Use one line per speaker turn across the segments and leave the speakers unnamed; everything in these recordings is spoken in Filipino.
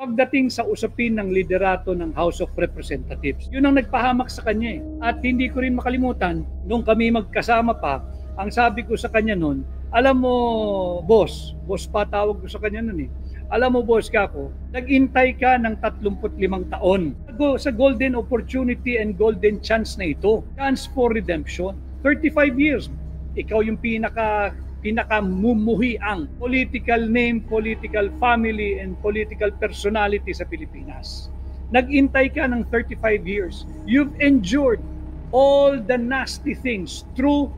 pagdating sa usapin ng liderato ng House of Representatives. Yun ang nagpahamak sa kanya eh. At hindi ko rin makalimutan, nung kami magkasama pa, ang sabi ko sa kanya noon, alam mo, boss pa tawag ko sa kanya noon eh. Alam mo, boss Kako, nag-intay ka ng 35 taon sa golden opportunity and golden chance na ito. Chance for redemption. 35 years. Ikaw yung pinakamumuhiang political name, political family, and political personality sa Pilipinas. Nag-intay ka ng 35 years. You've endured all the nasty things, true,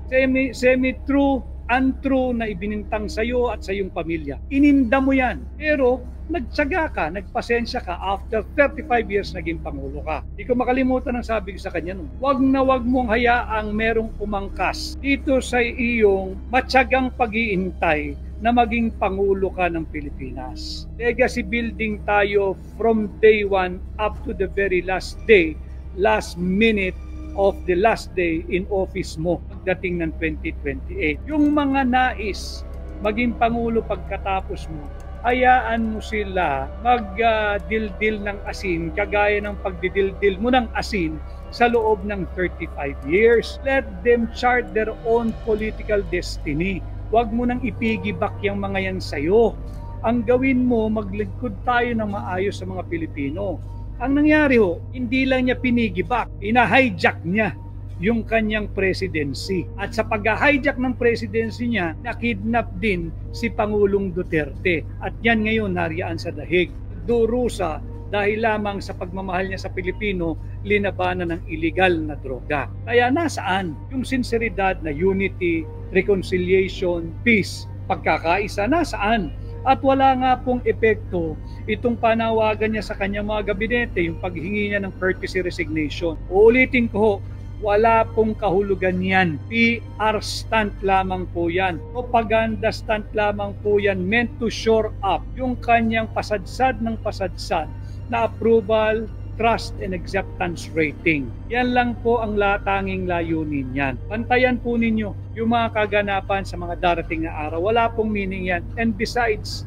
semi-true, untrue na ibinintang sa iyo at sa iyong pamilya. Ininda mo yan. Pero nagtsaga ka, nagpasensya ka, after 35 years naging Pangulo ka. Hindi ko makalimutan ang sabi ko sa kanya nun. Wag na wag mong hayaang merong umangkas dito sa iyong matyagang pag-iintay na maging Pangulo ka ng Pilipinas. Legacy building tayo from day 1 up to the very last day, last minute of the last day in office mo pagdating ng 2028. Yung mga nais maging Pangulo pagkatapos mo, hayaan mo sila magdildil ng asin kagaya ng pagdidildil mo ng asin sa loob ng 35 years. Let them chart their own political destiny. Huwag mo nang ipigibak yung mga yan sa'yo. Ang gawin mo, maglingkod tayo ng maayos sa mga Pilipino. Ang nangyari hindi lang niya pinigibak, ina-hijack niya yung kanyang presidency. At sa pag-hijack ng presidency niya, nakidnap din si Pangulong Duterte. At yan ngayon nariyan sa dahig. Durusa dahil lamang sa pagmamahal niya sa Pilipino, linabanan ng illegal na droga. Kaya nasaan yung sinseridad na unity, reconciliation, peace, pagkakaisa, nasaan? At wala nga pong epekto itong panawagan niya sa kanyang mga gabinete, yung paghingi niya ng courtesy resignation. Uulitin ko, wala pong kahulugan yan. PR stunt lamang po yan. Propaganda stunt lamang po yan, meant to shore up yung kanyang pasadsad ng pasadsad na approval, trust, and acceptance rating. Yan lang po ang tanging layunin yan. Bantayan po ninyo yung mga kaganapan sa mga darating na araw. Wala pong meaning yan. And besides,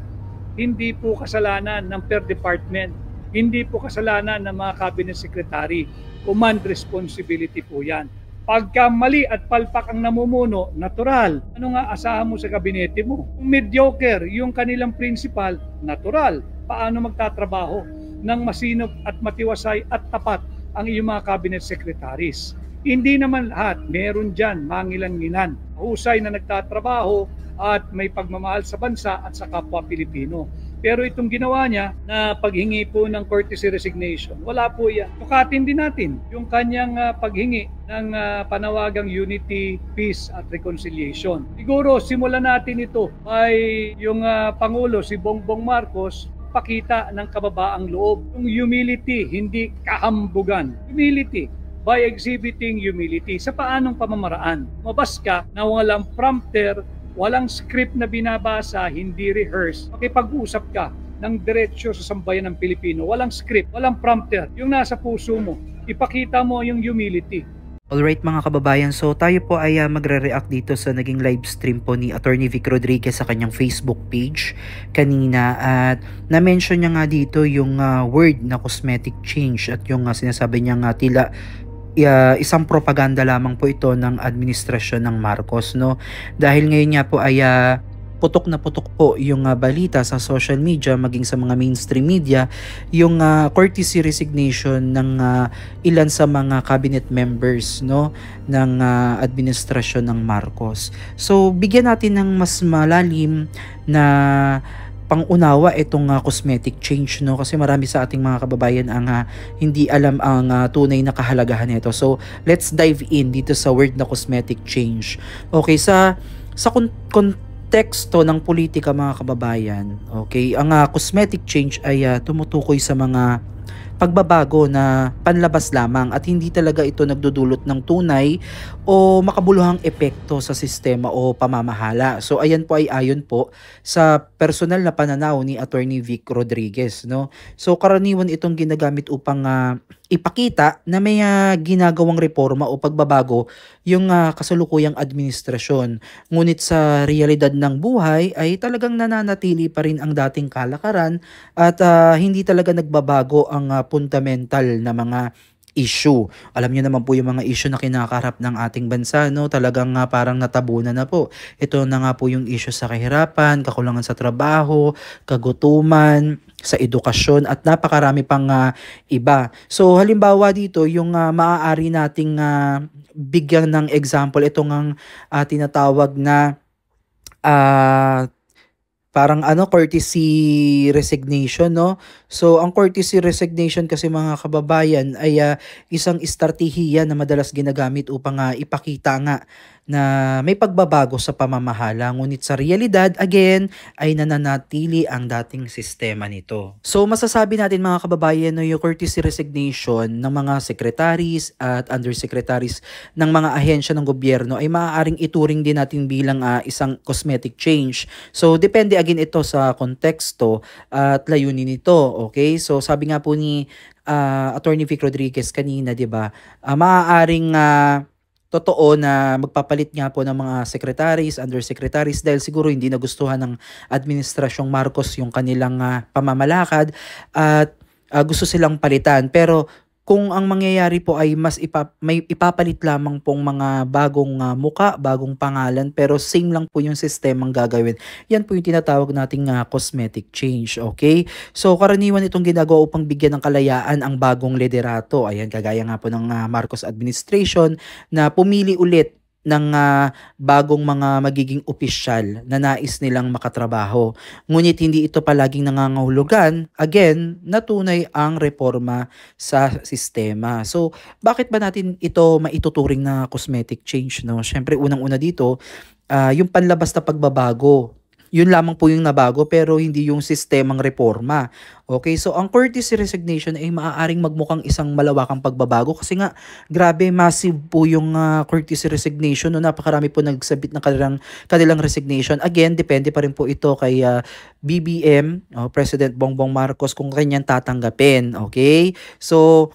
hindi po kasalanan ng per department. Hindi po kasalanan ng mga cabinet secretary. Command responsibility po yan. Pagka mali at palpak ang namumuno, natural. Ano nga asahan mo sa kabinete mo? Kung mediocre yung kanilang principal, natural. Paano magtatrabaho ng masinop at matiwasay at tapat ang iyong mga cabinet secretaries? Hindi naman lahat. Meron dyan, mangilan-ngilan. Husay na nagtatrabaho at may pagmamahal sa bansa at sa kapwa Pilipino. Pero itong ginawa niya na paghingi po ng courtesy resignation, wala po yan. Tukatin din natin yung kanyang paghingi ng panawagang unity, peace at reconciliation. Siguro simulan natin ito ay yung Pangulo, si Bongbong Marcos, pakita ng kababaang loob. Yung humility, hindi kahambugan. Humility by exhibiting humility. Sa paanong pamamaraan? Mabas ka na walang prompter, walang script na binabasa, hindi rehearse. Makipag-usap ka ng diretsyo sa sambayan ng Pilipino. Walang script, walang prompter. Yung nasa puso mo, ipakita mo yung humility.
Alright mga kababayan, so tayo po ay magre-react dito sa naging live stream po ni Attorney Vic Rodriguez sa kanyang Facebook page kanina, at na-mention niya nga dito yung word na cosmetic change at yung sinasabi niya nga tila isang propaganda lamang po ito ng administrasyon ng Marcos, no? Dahil ngayon nga po ay putok na putok po yung balita sa social media maging sa mga mainstream media yung courtesy resignation ng ilan sa mga cabinet members, no, ng administrasyon ng Marcos. So bigyan natin ng mas malalim na pangunawa itong cosmetic change, no, kasi marami sa ating mga kababayan ang hindi alam ang tunay na kahalagahan nito. So let's dive in dito sa word na cosmetic change. Okay, sa konteksto ng politika mga kababayan, okay, ang cosmetic change ay tumutukoy sa mga pagbabago na panlabas lamang at hindi talaga ito nagdudulot ng tunay o makabuluhang epekto sa sistema o pamamahala. So ayan po ay ayon po sa personal na pananaw ni Attorney Vic Rodriguez, no? So karaniwan itong ginagamit upang ipakita na may ginagawang reforma o pagbabago yung kasalukuyang administrasyon. Ngunit sa realidad ng buhay ay talagang nananatili pa rin ang dating kalakaran at hindi talaga nagbabago ang fundamental na mga issue. Alam niyo naman po yung mga issue na kinakaharap ng ating bansa, no? Talagang parang natabunan na po. Ito na nga po yung issue sa kahirapan, kakulangan sa trabaho, kagutuman, sa edukasyon at napakarami pang iba. So halimbawa dito yung maaari nating bigyan ng example itong ang tinatawag na parang courtesy resignation, no? So ang courtesy resignation kasi mga kababayan ay isang estratehiya na madalas ginagamit upang ipakita nga na may pagbabago sa pamamahala. Ngunit sa realidad, again, ay nananatili ang dating sistema nito. So masasabi natin mga kababayan no, yung courtesy resignation ng mga secretaries at undersecretaries ng mga ahensya ng gobyerno ay maaaring ituring din natin bilang isang cosmetic change. So depende again ito sa konteksto at layunin nito. Okay? So sabi nga po ni Attorney Vic Rodriguez kanina, 'di ba? Maaaring totoo na magpapalit nga po ng mga secretaries, undersecretaries dahil siguro hindi nagustuhan ng administrasyong Marcos yung kanilang pamamalakad at gusto silang palitan. Pero kung ang mangyayari po ay may ipapalit lamang pong mga bagong muka, bagong pangalan, pero same lang po yung sistemang gagawin. Yan po yung tinatawag nating cosmetic change, okay? So karaniwan itong ginagawa upang bigyan ng kalayaan ang bagong liderato. Ayan, kagaya nga po ng Marcos administration na pumili ulit ng bagong mga magiging opisyal na nais nilang makatrabaho. Ngunit hindi ito palaging nangangahulugan, again, na tunay ang reforma sa sistema. So, bakit ba natin ito maituturing na cosmetic change? No? Siyempre, unang-una dito, yung panlabas na pagbabago. Yun lamang po yung nabago pero hindi yung sistemang reforma. Okay, so ang courtesy resignation ay maaaring magmukhang isang malawakang pagbabago kasi nga grabe massive po yung courtesy resignation. No, napakarami po nagsabit ng kanilang resignation. Again, depende pa rin po ito kay BBM, President Bongbong Marcos kung kanyang tatanggapin. Okay, so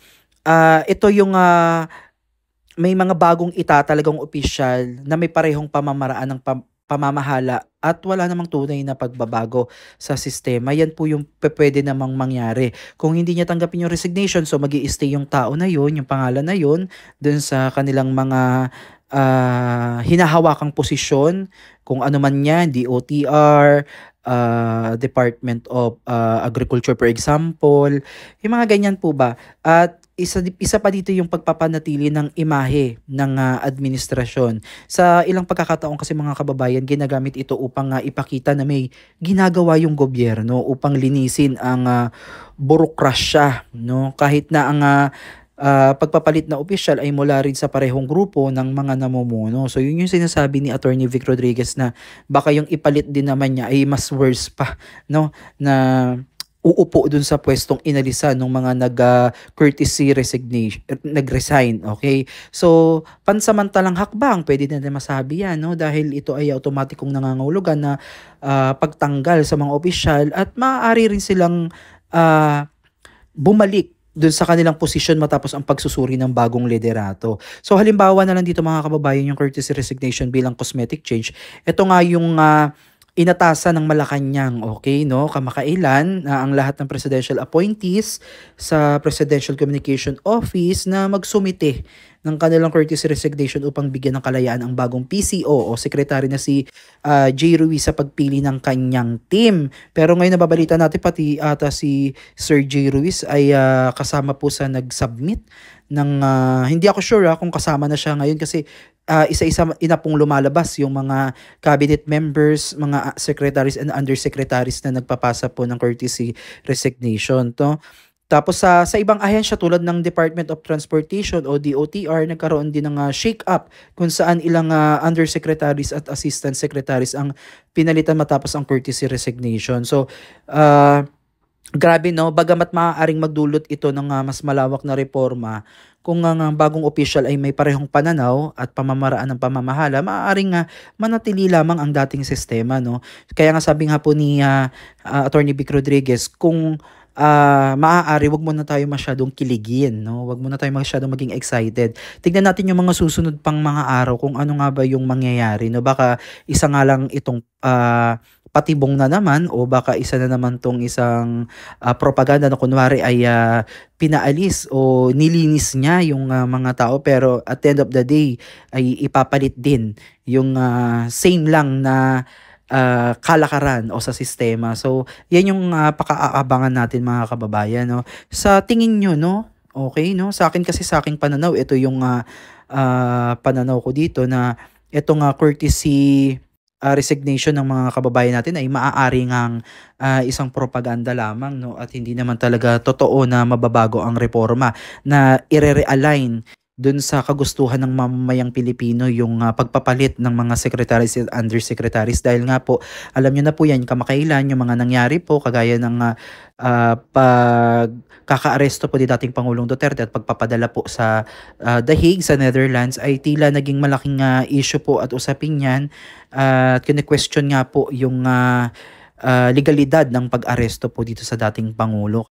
ito yung may mga bagong itatalagang opisyal na may parehong pamamaraan ng pamamahala at wala namang tunay na pagbabago sa sistema. Yan po yung pwede namang mangyari. Kung hindi niya tanggapin yung resignation, so mag-i-stay yung tao na yun, yung pangalan na yun, dun sa kanilang mga hinahawakang posisyon, kung ano man yan, DOTR, Department of Agriculture for example, yung mga ganyan po ba. At isa pa dito yung pagpapanatili ng imahe ng administrasyon. Sa ilang pagkakataon kasi mga kababayan, ginagamit ito upang ipakita na may ginagawa yung gobyerno upang linisin ang burokrasya, no? Kahit na ang pagpapalit na opisyal ay mula rin sa parehong grupo ng mga namumuno. So yun yung sinasabi ni Attorney Vic Rodriguez na baka yung ipalit din naman niya ay mas worse pa, no? Na uupo dun sa pwestong inalisan ng mga nag-courtesy resignation, nag-resign, okay? So, pansamantalang hakbang, pwede na masabi yan, no? Dahil ito ay automatikong nangangahulugan na pagtanggal sa mga opisyal at maaari rin silang bumalik dun sa kanilang posisyon matapos ang pagsusuri ng bagong liderato. So, halimbawa na lang dito mga kababayan yung courtesy resignation bilang cosmetic change. Ito nga yung inatasan ng Malacanang, okay, no? Kamakailan ang lahat ng presidential appointees sa Presidential Communication Office na magsumite ng kanilang courtesy resignation upang bigyan ng kalayaan ang bagong PCO o sekretary na si J. Ruiz sa pagpili ng kanyang team. Pero ngayon nababalita natin pati ata si Sir J. Ruiz ay kasama po sa nag-submit ng hindi ako sure kung kasama na siya ngayon kasi isa-isa ina pong lumalabas yung mga cabinet members, mga secretaries and undersecretaries na nagpapasa po ng courtesy resignation. Tapos sa ibang ahensya tulad ng Department of Transportation o DOTR, nagkaroon din ng shake-up kung saan ilang undersecretaries at assistant secretaries ang pinalitan matapos ang courtesy resignation. So, grabe no, bagamat maaaring magdulot ito ng mas malawak na reforma, kung ang bagong opisyal ay may parehong pananaw at pamamaraan ng pamamahala, maaaring manatili lamang ang dating sistema, no? Kaya nga sabi nga po ni Attorney Vic Rodriguez, kung maaari, wag muna tayo masyadong kiligin, no? Wag muna tayo masyadong maging excited. Tignan natin yung mga susunod pang mga araw kung ano nga ba yung mangyayari, no? Baka isa nga lang itong patibong na naman, o baka isa na naman tong isang propaganda na kunwari ay pinaalis o nilinis niya yung mga tao, pero at the end of the day ay ipapalit din yung same lang na kalakaran o sa sistema. So, yan yung paka-aabangan natin mga kababayan, no? Sa tingin nyo, no? Okay, no? Sa akin kasi, sa aking pananaw, ito yung pananaw ko dito, na ito nga courtesy resignation ng mga kababayan natin ay maaari ngang isang propaganda lamang, no? At hindi naman talaga totoo na mababago ang reforma, na ire-realign dun sa kagustuhan ng mamamayang Pilipino yung pagpapalit ng mga secretaries and undersecretaries. Dahil nga po, alam nyo na po yan, kamakailan yung mga nangyari po, kagaya ng pagkakaaresto po ni dating Pangulong Duterte at pagpapadala po sa The Hague sa Netherlands, ay tila naging malaking issue po at usapin yan. At kine-question nga po yung legalidad ng pag-aresto po dito sa dating Pangulo.